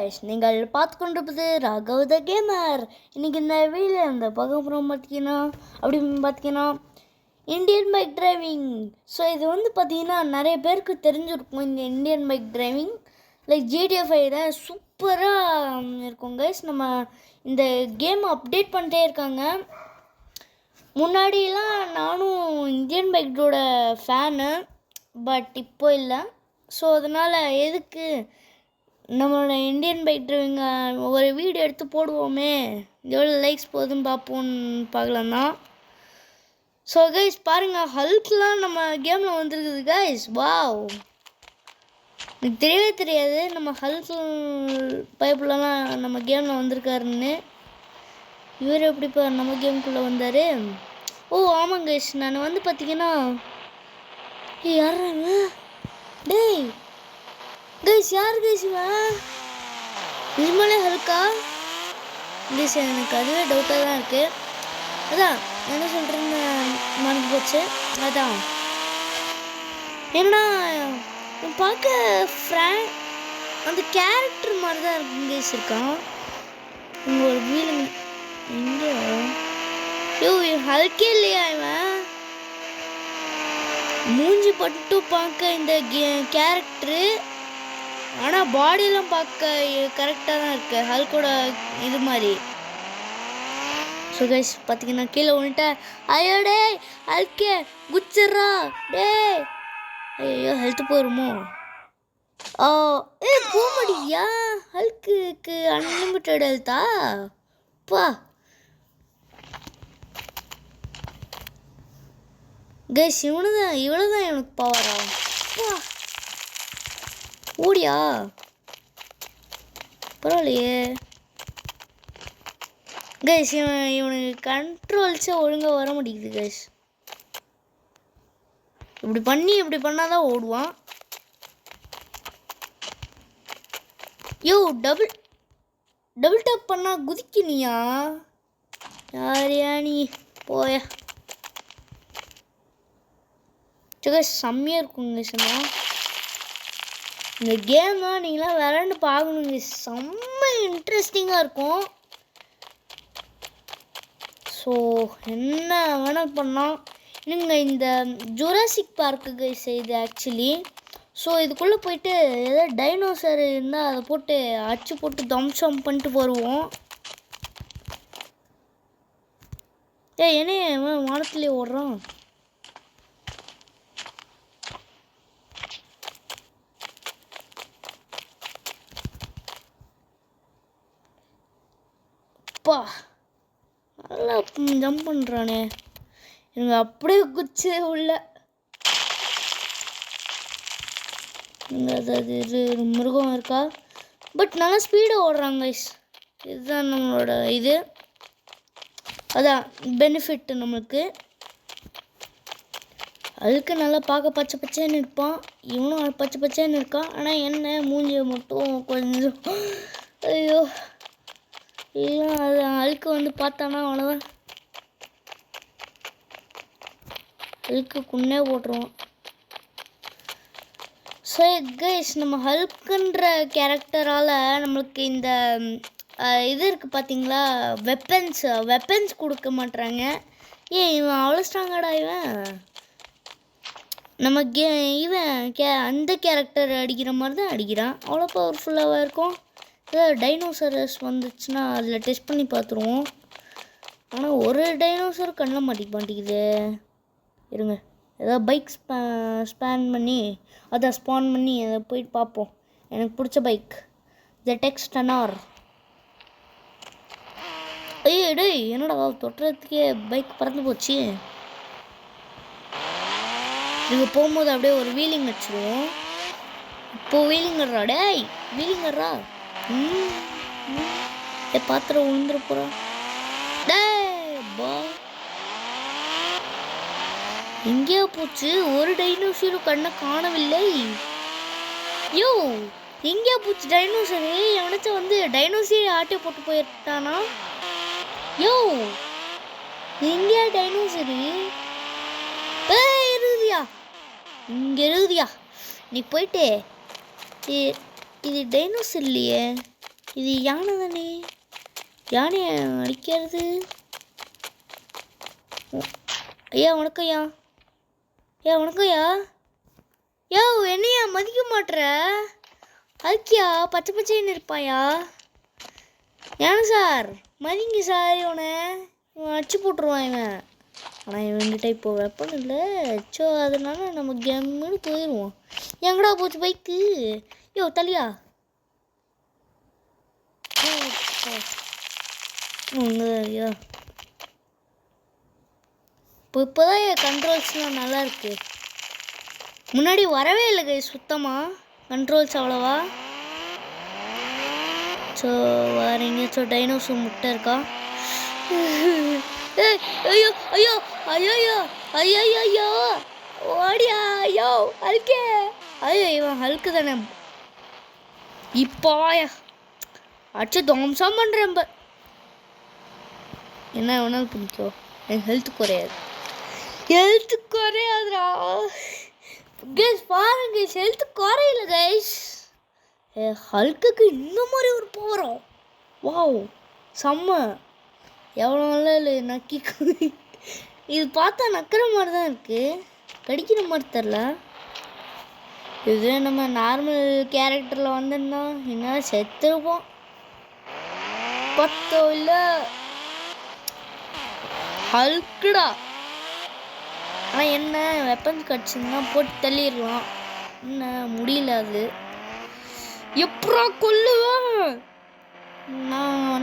Guys, நீங்கள் பார்த்து கொண்டிருப்பது ராகவ் த கேமர். இன்றைக்கி இந்த வீடியோவில் இந்த பக்கம் பார்த்தீங்கன்னா இந்தியன் பைக் டிரைவிங். ஸோ இது பார்த்தீங்கன்னா நிறைய பேருக்கு தெரிஞ்சிருக்கும். இந்த இந்தியன் பைக் டிரைவிங் லைக் ஜிடிஎஃப்ஐயில் சூப்பராக இருக்கும் கைஸ். நம்ம இந்த கேம் அப்டேட் பண்ணிட்டே இருக்காங்க. முன்னாடிலாம் நானும் இந்தியன் பைக்கோட ஃபேனு, பட் இப்போ இல்லை. ஸோ அதனால் எதுக்கு நம்மளோட இந்தியன் பைக் டிரைவிங்க ஒரு வீடியோ எடுத்து போடுவோமே, எவ்வளோ லைக்ஸ் போகுதுன்னு பார்க்கலாம் தான். ஸோ கைஸ் பாருங்கள், ஹல்க்லாம் நம்ம கேமில் வந்துருக்குது கைஸ். வாவ், எனக்கு தெரியவே தெரியாது நம்ம ஹல்க் பைப்லலாம் நம்ம கேமில் வந்திருக்காருன்னு. இவர் எப்படிப்பா நம்ம கேமுக்குள்ளே வந்தார்? ஓ ஆமாங்க கைஸ், நான் பார்த்தீங்கன்னா யார் டேய் கைஸ், யார் கைஸ் நிஜமாலே ஹல்கா கைஸ்? எனக்கு அதுவே டவுட்டாக தான் இருக்குது. அதான் என்ன சொல்கிறேன்னு மறந்து போச்சு. அதான் ஏன்னா பார்க்க அந்த கேரக்டர் மாதிரி தான் இருக்கு கைஸ். இருக்கான் இங்கே ஒரு வீடு எங்கே? யோ ஹல்கே இல்லையா இவன்? மூஞ்சி பட்டு பார்க்க இந்த கேரக்டரு, ஆனால் பாடியெல்லாம் பார்க்க கரெக்டாக தான் இருக்கு ஹல்கோட இது மாதிரி. ஸோ கைஸ் பார்த்தீங்கன்னா கீழே வந்துட்டேன். ஐயோ டே ஹல்கே குச்சிட்றா டே. ஐயோ ஹெல்த்து போயிருமோ? போக மாட்டேங்கியா? Hulk unlimited ஹெல்த்தா? பா கைஸ், இவ்வளோதான் எனக்கு பவரா? பா ஓடியா, பரவாயில்லையே கைஸ். இவனுக்கு கண்ட்ரோல்ஸே ஒழுங்காக வர மாட்டேங்குது கைஸ். இப்படி பண்ணாதான் ஓடுவான். யோ டபுள் டாப் பண்ணா குதிக்கினியா? யாரையா நீ போயா? செம்மையாக இருக்குங்க சொன்னா இந்த கேம் தான். நீங்களாம் விளையாண்டு பார்க்கணுங்க, செம்ம இன்ட்ரெஸ்டிங்காக இருக்கும். ஸோ என்ன வேணால் பண்ணலாம். நீங்கள் இந்த ஜுராசிக் பார்க்கு கைஸ் இது ஆக்சுவலி. ஸோ இதுக்குள்ளே போயிட்டு ஏதாவது டைனோசர் இருந்தால் அதை போட்டு அடிச்சு போட்டு தம்சம் பண்ணிட்டு வருவோம். என்ன வானத்துலேயே ஓடுறான்? அப்பா நல்லா ஜம்ப் பண்ணுறானே. எனக்கு அப்படியே குச்சி உள்ள இது மிருகம் இருக்கா? பட் நல்லா ஸ்பீடாக ஓடுறாங்க கைஸ். இதுதான் நம்மளோட இது, அதான் பெனிஃபிட் நம்மளுக்கு. அதுக்கு நல்லா பார்க்க பச்சை பச்சைன்னு இருப்பான், இவனும் பச்சை பச்சைன்னு இருக்கான். ஆனால் என்ன மூஞ்சியை மட்டும் கொஞ்சம் ஐயோ இல்லை, அது அழுக்கு பார்த்தானா அவ்வளோதான், ஹல்க்கு குன்னே போட்டுருவோம். ஸோ கைஸ், நம்ம ஹல்க்குன்ற கேரக்டரால் நம்மளுக்கு இந்த இது இருக்குது பார்த்தீங்களா, வெப்பன்ஸ் கொடுக்க மாட்டுறாங்க. இவன் அவ்வளோ ஸ்ட்ராங்காடா இவன்? நம்ம அந்த கேரக்டர் அடிக்கிற மாதிரி தான் அடிக்கிறான். அவ்வளோ பவர்ஃபுல்லாக இருக்கும். ஏதாவது டைனோசரஸ் வந்துச்சுன்னா அதில் டெஸ்ட் பண்ணி பார்த்துருவோம். ஆனால் ஒரு டைனோசர் கண்ணில் மாட்டேங்குது. இருங்க, ஏதாவது பைக் ஸ்பான் பண்ணி அதை போயிட்டு பார்ப்போம். எனக்கு பிடிச்ச பைக் ZX 10R. ஐயோ டேய், என்னடா தொட்டுறதுக்கே பைக் பறந்து போச்சு. இதுக்கு போகும்போது அப்படியே ஒரு வீலிங் வச்சுருவோம். இப்போது வீலிங்கர்றா டேய், வீலிங்கர்றா. பாத்திரம் விழுந்துட போகிறோம் டேய். பா எங்கேயா போச்சு? ஒரு டைனோசரும் கண்ணை காணவில்லை. யோ எங்கேயா போச்சு டைனோசரு? எவனாச்சும் டைனோசரை ஆட்டை போட்டு போயிட்டானா? யோ எங்கேயா டைனோசரு? இருக்குதியா, இங்கே இருக்குதியா. நீ போயிட்டு இது டைனோசர் இல்லையே, இது யானை தானே, யானையை அடிக்கிறது. ஐயா வணக்கம் ஐயா. வணக்கம் ஐயா. என்னையா மதிக்க மாட்டுற? அதுக்கியா பச்சை பச்சைன்னு இருப்பாயா? ஏன்னா சார் மதிங்க சார், இவனை அடிச்சு போட்டுருவான் இவன். ஆனால் இவன்கிட்ட இப்போ வெப்பன் இல்லை. ஸோ அதனால நம்ம கம்முன்னு போயிடுவோம். எங்கடா போச்சு பைக்கு? தலியா ஐயா. இப்போதான் என் கண்ட்ரோல்ஸ்லாம் நல்லா இருக்கு. முன்னாடி வரவே இல்லை கை சுத்தமாக கண்ட்ரோல்ஸ் அவ்வளோவா. ஸோ வரீங்க. ஸோ டைனோசர் முட்டை இருக்கா? ஐயோ ஐயோ ஐயோ ஐயோ ஐயோ ஓடியா. ஐயோ ஹல்கே. ஐயோ இவன் ஹல்க்கு தானே. இப்போ அடிச்சு தம்சம் பண்ணுறேன். என்ன வேணாலும் பிடிக்கும். எனக்கு ஹெல்த்து குறையாதுடா கைஸ். பாருங்க ஹெல்த்து குறையில கைஸ். ஹல்க்குக்கு இந்த மாதிரி ஒரு பவரும். வாவ் செம்ம. எவ்வளோ நல்லா இல்லை நக்கி. இது பார்த்தா நக்கிற மாதிரி தான் இருக்குது, கடிக்கிற மாதிரி தெரில. இதுவே நம்ம நார்மல் கேரக்டரில் வந்தோம்னா என்ன செத்துருப்போம். பத்தோ இல்லை ஹல்குடா. ஆனால் என்ன வெப்பன்ஸ் கிடச்சுன்னா போட்டு தள்ளிடலாம். என்ன முடியல. அது எப்படா கொல்லுவேன்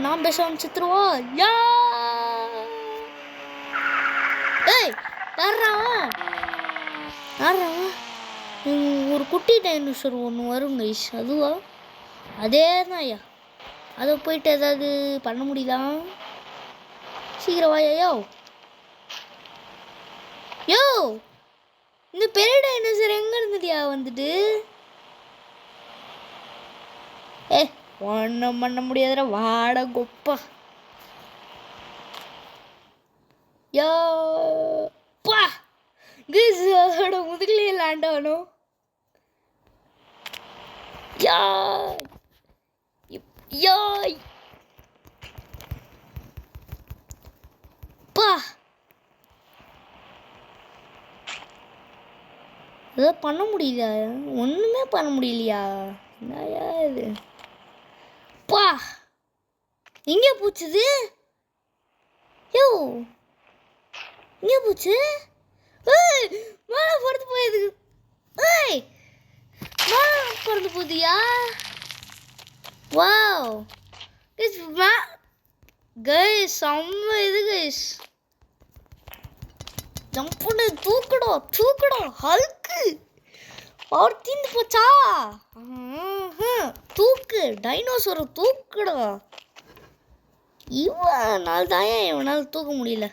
நான் பேச செத்துருவா. ஒரு குட்டி டைனோசர் ஒன்று வரும் கைஸ். அதுவா? அதே தான் ஐயா. அதை போயிட்டு ஏதாவது பண்ண முடியுதா? சீக்கிரம் வாயா. இந்த பெரிய டைனோசர் எங்கே இருந்துட்டியா வந்துட்டு? ஒன்றும் பண்ண முடியாதுடா வாட கொப்பா. யோப்பா கிஸோட முதுகிலே லேண்ட் ஆகணும். யாய் பா ஏதோ பண்ண முடியுதா? ஒன்றுமே பண்ண முடியலையா? என்னையா இது? பா எங்கே போச்சுது? எங்கே போச்சு? மேலே பறந்து போயிது. மேலே பறந்து போதியா? வாவ் கைஸ் செம்ம இது கைஸ். ஜம்ப் பண்ணு. தூக்குடா ஹல்க்கு. அவர் தீந்து போச்சா? தூக்கு டைனோசரை தூக்குடா. இவனால் தான் இவனால் தூக்க முடியல.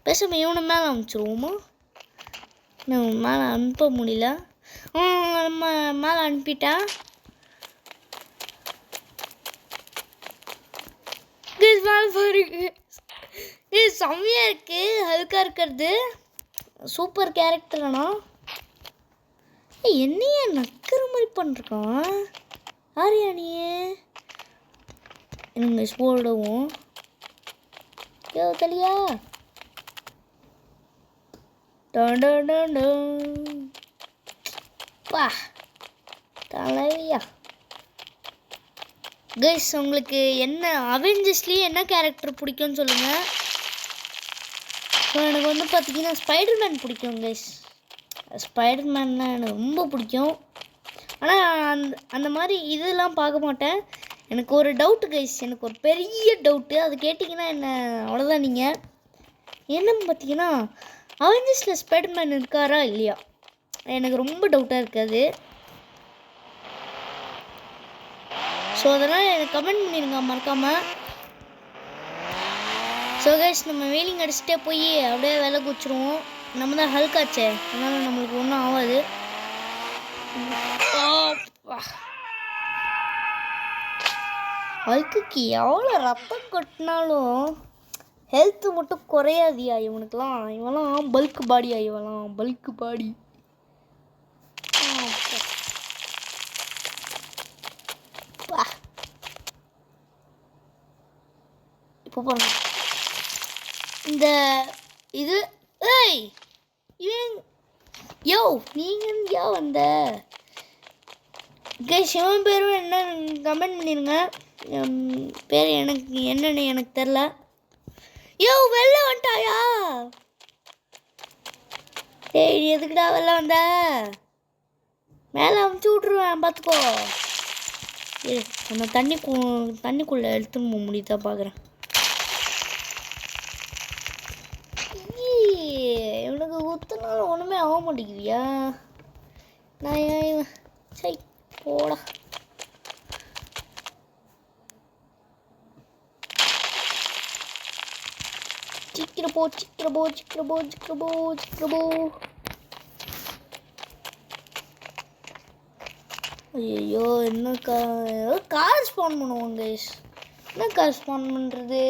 பேசாம இவனை மேலே அனுப்பிச்சிருவோமா? மேலே அனுப்ப முடியல. நம்ம மேலே அனுப்பிட்டேன். மேலே பாருங்க இது செம்மையாக இருக்கு. ஹல்காக இருக்கிறது சூப்பர் கேரக்டர்னா. என்னையே நக்கிற மாதிரி பண்ணிருக்கான். ஆரியா நீயே எனக்கு ஸ்போர்டவும் தலியா. பா தலையா. கைஸ் உங்களுக்கு என்ன அவெஞ்சர்ஸ்லேயே என்ன கேரக்டர் பிடிக்கும்னு சொல்லுங்கள். ஸோ எனக்கு வந்து பார்த்தீங்கன்னா ஸ்பைடர்மேன் பிடிக்கும் கைஸ். ஸ்பைடர்மேன்னா எனக்கு ரொம்ப பிடிக்கும். ஆனால் அந்த மாதிரி இதெல்லாம் பார்க்க மாட்டேன். எனக்கு ஒரு டவுட்டு கைஸ், எனக்கு ஒரு பெரிய டவுட்டு. அது கேட்டிங்கன்னா என்ன அவ்வளோதான். நீங்கள் என்னன்னு பார்த்தீங்கன்னா அவெஞ்சர்ஸில் ஸ்பைடர்மேன் இருக்காரா இல்லையா? எனக்கு ரொம்ப டவுட்டாக இருக்காது. ஸோ அதனால் எனக்கு கமெண்ட் பண்ணிடுங்க மறக்காமல். ஸோ கைஸ் நம்ம வெயிலிங் அடிச்சுட்டே போய் அப்படியே விலை குச்சிருவோம். நம்ம தான் ஹல்காச்சே, அதனால் நம்மளுக்கு ஒன்றும் ஆகாது. ஹல்குக்கு எவ்வளோ ரத்தம் கொட்டினாலும் ஹெல்த்து மட்டும் குறையாதியா இவனுக்கெலாம். இவெல்லாம் பல்க் பாடியா? இவெல்லாம் பல்க் பாடி. இப்போ பாருங்க இந்த இது. ஏய் இவன் யோ நீங்கள் யா வந்த கைஸ் இவன் பேரும் என்ன கமெண்ட் பண்ணிடுங்க. பேர் எனக்கு என்னன்னு எனக்கு தெரில. யோ வெளில வந்துட்டாயா? டேய் எதுக்குடா வெளில வந்த? மேலே அமுச்சு விட்ருவேன் பார்த்துக்கோ. ஏ நம்ம தண்ணிக்குள்ளே எடுத்துன்னு போக முடியுதா பார்க்குறேன். இவனுக்கு குத்துனாலும் ஒன்றுமே ஆக மாட்டேங்குதியா? நான் ஏன் சை போடா. சிக்கிறபோ சிக்கிறபோ சிக்கிறபோ சிக்கிறபோ சிக்கிறபோ. ஐயோ என்ன கார் ஸ்பான் பண்ணுவோம் கைஸ். என்ன கார் ஸ்பான் பண்ணுறது?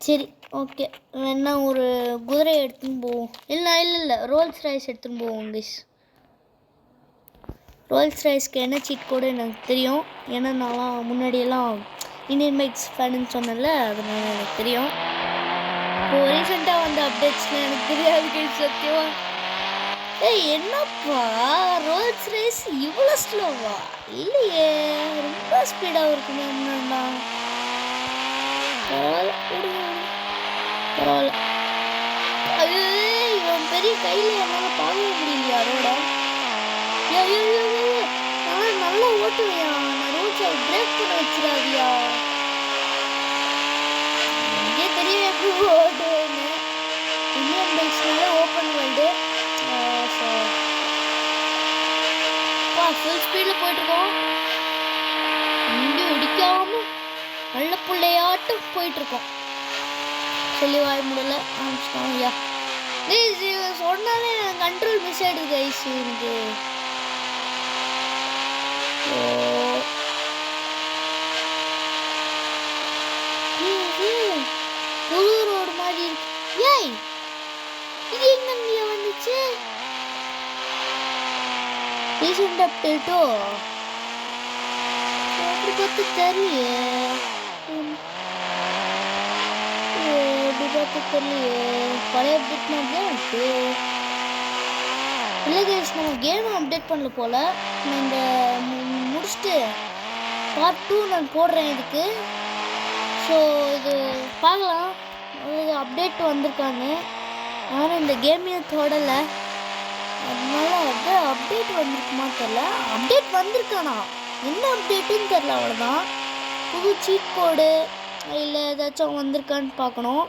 சரி ஓகே வேணா ஒரு குதிரையை எடுத்துன்னு போவோம். இல்லை ரோல்ஸ் ராய்ஸ் எடுத்துன்னு போவோம் கைஸ். ரோல்ஸ் ராய்ஸ்க்கு என்ன சீட் கூட எனக்கு தெரியும். ஏன்னா நான் முன்னாடியெல்லாம் இந்தியன் பைக்ஸ் ஃபேனுன்னு சொன்னேன்ல, அதனால எனக்கு தெரியும். இப்போ ரீசெண்டாக வந்த அப்டேட்ஸ்லாம் எனக்கு தெரியாது கைஸ் சத்தியமாக. ஏய் என்னப்பா ரோல்ஸ் ரைஸ் இவ்வளோ ஸ்லோவா? இல்லையே ரொம்ப ஸ்பீடாக இருக்குமே முன்னாடினா. பரவாயில்ல. அது இவன் பெரிய கையில் என்னால் பார்க்கவே முடியலையா அதோட. நல்லா ஓட்டுவையா? நான் ரோட்ஸை பிரேக் பண்ண வச்சிடாதியா? எனக்கே தெரிய எப்படி ஓட்டுவேன்னு. இந்தியன் பைக்ஸ்னால ஓப்பன் வேர்ல்டு. ஃபுல் ஸ்பீடில் போயிட்டுருக்கோம். இங்கேயும் இடிக்காம நல்ல பிள்ளையாட்டும் போயிட்டுருக்கோம். சொல்லி வாய முடியல ஆரம்பிச்சிட்டோம். கைஸ் சொன்னாலே கண்ட்ரோல் மிஸ் ஆகிடுது கைஸ் எனக்கு. புது ரோடு மாதிரி இருக்கு. ஏய் இது எங்க வந்துச்சு? ரீசெண்ட் அப்டேட்டோ அப்படி பார்த்து தெரியலையே. பழைய அப்டேட் மாதிரி தான் இருக்கு. இல்லை கைஸ் நம்ம கேமை அப்டேட் பண்ணல போல். நான் இந்த முடிச்சுட்டு பார்ட் 2 நான் போடுறேன் இதுக்கு. ஸோ இது பார்க்கலாம். இது அப்டேட் வந்திருக்காங்க. ஆனால் இந்த கேமையும் தொடலை. அதனால அது அப்டேட் வந்திருக்குமா தெரில. அப்டேட் வந்திருக்கானா என்ன அப்டேட்டுன்னு தெரில. அவ்வளோதான். புது சீட் கோடு இல்லை ஏதாச்சும் வந்திருக்கான்னு பார்க்கணும்.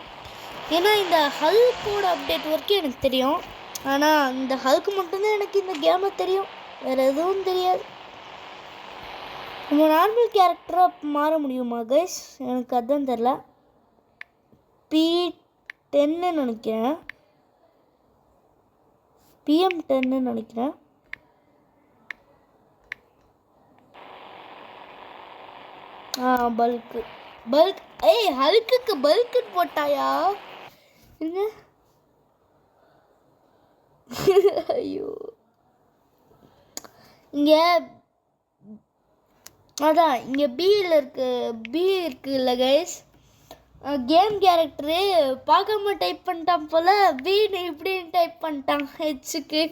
ஏன்னா இந்த ஹல்கோட அப்டேட் வரைக்கும் எனக்கு தெரியும். ஆனால் இந்த ஹல்க்கு மட்டும்தான் எனக்கு இந்த கேமை தெரியும். வேறு எதுவும் தெரியாது. நம்ம நார்மல் கேரக்டராக மாற முடியுமா கைஸ்? எனக்கு அதுதான் தெரில. P10 நினைக்கிறேன். PM10 நினைக்கிறேன். பல்க். ஏய் ஹல்க்குக்கு பல்க்குன்னு போட்டாயா? என்ன? ஐயோ இங்கே அதான் இங்கே பி இருக்குல்ல கைஸ். கேம் கேரக்டரு பார்க்காம டைப் பண்ணிட்டான் போல். பின்னு இப்படின்னு டைப் பண்ணிட்டான் ஹெச்சுக்கு.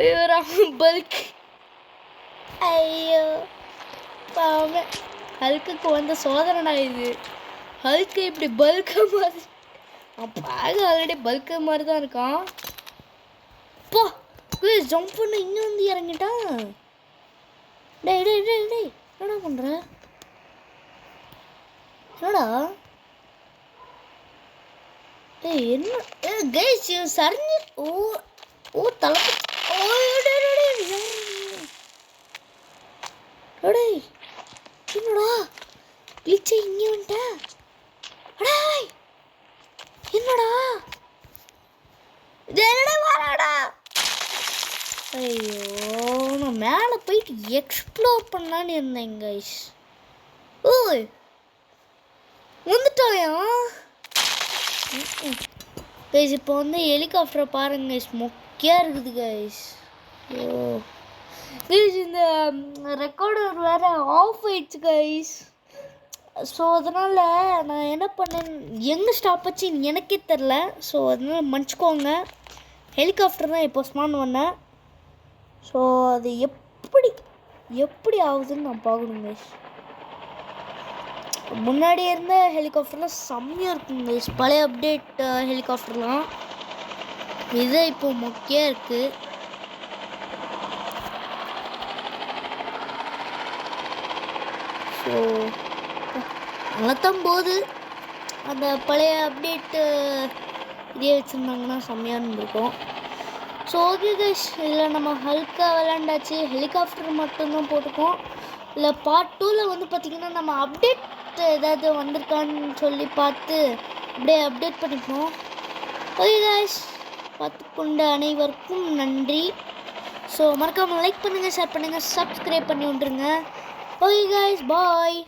ஐயோ பல்க். ஐயோ பாவமே. ஹல்க்குக்கு வந்த சோதனைடா இது. ஹல்க்கு இப்படி பல்காக மாதிரி பார்க்க ஆல்ரெடி பல்காக மாதிரி தான் இருக்கான். போ ஜம்ப் பண்ண இங்கே வந்து இறங்கிட்டான். டேய் என்னடா பண்ணுற? என்னடா ஏய் என்ன கைஸ் சரிஞ்சு ஓ தலை. என்னடா கிளிச்சை இங்கே வந்துட்ட? என்னடா வாடா. ஐயோ நான் மேலே போயிட்டு எக்ஸ்ப்ளோர் பண்ணலான்னு இருந்தேன் கைஸ். ஓய் வந்துட்டாயா கைஸ்? இப்போ வந்து ஹெலிகாப்டரை பாருங்க கைஸ், மொக்கையாக இருக்குது கைஸ். ஐயோ கைஸ் இந்த ரெக்கார்டர் வேறு ஆஃப் ஆயிடுச்சு கைஸ். ஸோ அதனால் நான் என்ன பண்ணேன், எங்கே ஸ்டாப் வச்சு எனக்கே தெரில. ஸோ அதனால் மன்னிச்சிக்கோங்க. ஹெலிகாப்டர் தான் இப்போ ஸ்மான் பண்ணேன். ஸோ அது எப்படி ஆகுதுன்னு நான் பார்க்கணும் கைஸ். முன்னாடி இருந்த ஹெலிகாப்டர்லாம் செம்மையாக இருக்குங்க கைஸ், பழைய அப்டேட் ஹெலிகாப்டர்லாம். இது இப்போ மொக்கையாக இருக்குது. ஸோ நல்லாத்தான் போகுது. அந்த பழைய அப்டேட்டு இதே வச்சுருந்தாங்கன்னா செம்மையாக இருந்திருக்கும். ஸோ ஓகே கைஸ், இதில் நம்ம ஹல்காக விளாண்டாச்சு. ஹெலிகாப்டர் மட்டும்தான் போட்டுக்கோம். இல்லை பார்ட் 2ல் வந்து பார்த்திங்கன்னா நம்ம அப்டேட் ஏதாவது வந்திருக்கான்னு சொல்லி பார்த்து அப்படியே அப்டேட் பண்ணிப்போம். ஓகே கைஸ், பார்த்துக்கொண்ட அனைவருக்கும் நன்றி. ஸோ மறக்காமல் லைக் பண்ணுங்கள், ஷேர் பண்ணுங்கள், சப்ஸ்கிரைப் பண்ணி விட்ருங்க. ஓகே கைஸ், பாய்.